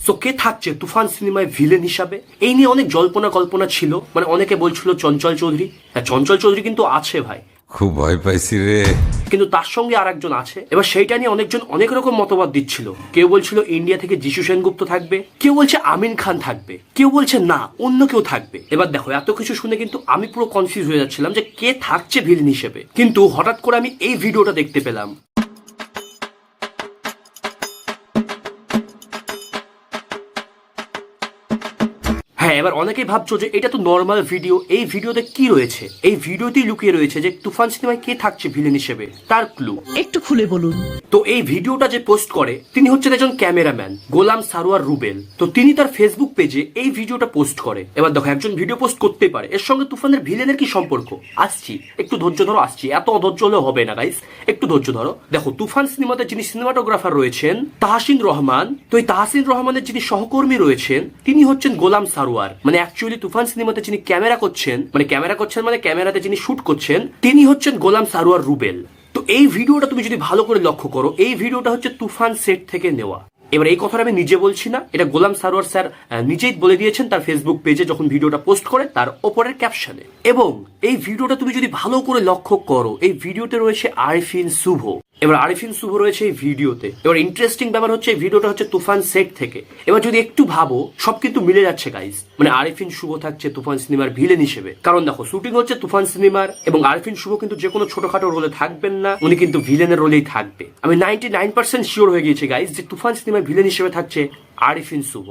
তো কে থাকছে তুফান সিনেমায় ভিলেন হিসাবে, এই নিয়ে অনেক জল্পনা কল্পনা ছিল। মানে অনেকে বলছিল চঞ্চল চৌধুরী। হ্যাঁ, চঞ্চল চৌধুরী কিন্তু আছে ভাই, খুব ভয় পাইছি রে। কিন্তু তার সঙ্গে আর একজন আছে। এবার সেইটা নিয়ে অনেকজন অনেক রকম মতবাদ দিচ্ছিল। কেউ বলছিল ইন্ডিয়া থেকে যিশু সেনগুপ্ত থাকবে, কেউ বলছে আমিন খান থাকবে, কেউ বলছে না অন্য কেউ থাকবে। এবার দেখো এত কিছু শুনে কিন্তু আমি পুরো কনফিউজ হয়ে যাচ্ছিলাম যে কে থাকছে ভিলেন হিসেবে। কিন্তু হঠাৎ করে আমি এই ভিডিওটা দেখতে পেলাম। হ্যাঁ, এবার অনেকেই ভাবছো যে এটা তো নর্মাল ভিডিও, এই ভিডিওতে কি রয়েছে? এই ভিডিওতেই লুকিয়ে রয়েছে যে তুফান সিনেমায় কে থাকছে ভিলেন হিসেবে, তার ক্লু। একটু খুলে বলুন। তো এই ভিডিওটা যে পোস্ট করে তিনি হচ্ছেন একজন ক্যামেরাম্যান, গোলাম সারোয়ার রুবেল। তো তিনি তার ফেসবুক পেজে এই ভিডিওটা পোস্ট করে। এবার দেখো একজন ভিডিও পোস্ট করতে পারে, এর সঙ্গে তুফানের ভিলেনের কি সম্পর্ক? আসছি, একটু ধৈর্য ধরো, আসছি। এত অধৈর্য হলে হবে না গাইস, একটু ধৈর্য ধরো। দেখো তুফান সিনেমাতে যিনি সিনেমাটোগ্রাফার রয়েছেন তাহসিন রহমান, তো এই তাহসিন রহমানের যিনি সহকর্মী রয়েছেন তিনি হচ্ছেন গোলাম সারোয়ার। মানে অ্যাকচুয়ালি তুফান সিনেমাতে যিনি ক্যামেরা করছেন মানে ক্যামেরাতে যিনি শুট করছেন তিনি হচ্ছেন গোলাম সারোয়ার রুবেল। তো এই ভিডিওটা তুমি যদি ভালো করে লক্ষ্য করো, এই ভিডিওটা হচ্ছে তুফান সেট থেকে নেওয়া। এবার এই কথাটা আমি নিজে বলছি না, এটা গোলাম সারোয়ার স্যার নিজেই বলে দিয়েছেন তার ফেসবুক পেজে যখন ভিডিওটা পোস্ট করে তার ওপরের ক্যাপশনে। এবং এই ভিডিওটা তুমি যদি ভালো করে লক্ষ্য করো, এই ভিডিওতে রয়েছে আরিফিন শুভ। এবার আরিফিন শুভ রয়েছে এই ভিডিওতে। এবার ইন্টারেস্টিং ব্যাপার হচ্ছে এই ভিডিওটা হচ্ছে তুফান সেট থেকে। এবার যদি একটু ভাবো সব কিন্তু মিলে যাচ্ছে গাইস। মানে আরিফিন শুভ থাকছে তুফান সিনেমার ভিলেন হিসেবে, কারণ দেখো শুটিং হচ্ছে তুফান সিনেমার, এবং আরিফিন শুভ কিন্তু যে কোনো ছোটখাটো রোলে থাকবেন না, উনি কিন্তু ভিলেনের রোলেই থাকবে। আমি 99% শিওর হয়ে গিয়েছি গাইস যে তুফান সিনেমার ভিলেন হিসেবে থাকছে আরিফিন শুভ।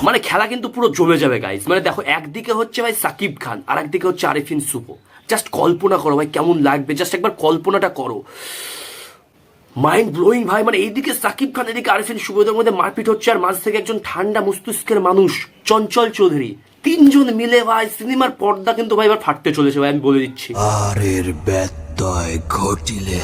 মানে খেলা কিন্তু পুরো জমে যাবে গাইস। মানে দেখো একদিকে হচ্ছে ভাই সাকিব খান, আর একদিকে হচ্ছে আরিফিন শুভ। জাস্ট কল্পনা করো ভাই কেমন লাগবে, জাস্ট একবার কল্পনাটা করো, মাইন্ড ব্লোয়িং ভাই। মানে এইদিকে সাকিব খান, এদিকে আরিফিন শুভদের মধ্যে মারপিট হচ্ছে, আর মাঝ থেকে একজন ঠান্ডা মস্তিষ্কের মানুষ চঞ্চল চৌধুরী, তিনজন মিলে ভাই সিনেমার পর্দা কিন্তু ভাই এবার ফাটতে চলেছে ভাই, আমি বলে দিচ্ছি। আর এর ব্যত্যয় ঘটিলে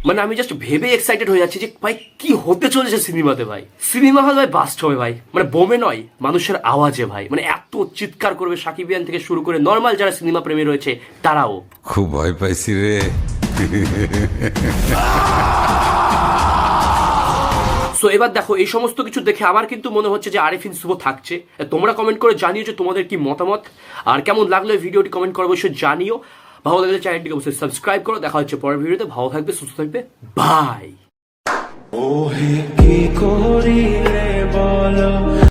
মানে আমি জাস্ট ভেবে এক্সাইটেড হয়ে যাচ্ছি যে ভাই কি হতে চলেছে সিনেমাতে ভাই। সিনেমা হল ভাই বাস্ট হবে ভাই, মানে বোমে নয় মানুষের আওয়াজে ভাই। মানে এত চিৎকার করবে সাকিবিয়ান থেকে শুরু করে নর্মাল যারা সিনেমা প্রেমী রয়েছে তারাও। খুব ভয় পাইছি রে। সো এবার দেখো এই সমস্ত কিছু দেখে আমার কিন্তু মনে হচ্ছে যে আরিফিন শুভ থাকছে। তোমরা কমেন্ট করে জানিও যে তোমাদের কি মতামত, আর কেমন লাগলো এই ভিডিওটি কমেন্ট করে অবশ্যই জানিও। ভালো লাগলে চ্যানেলটিকে অবশ্যই সাবস্ক্রাইব করো। দেখা হচ্ছে পরের ভিডিওতে। ভালো থাকবে, সুস্থ থাকবে, বাই।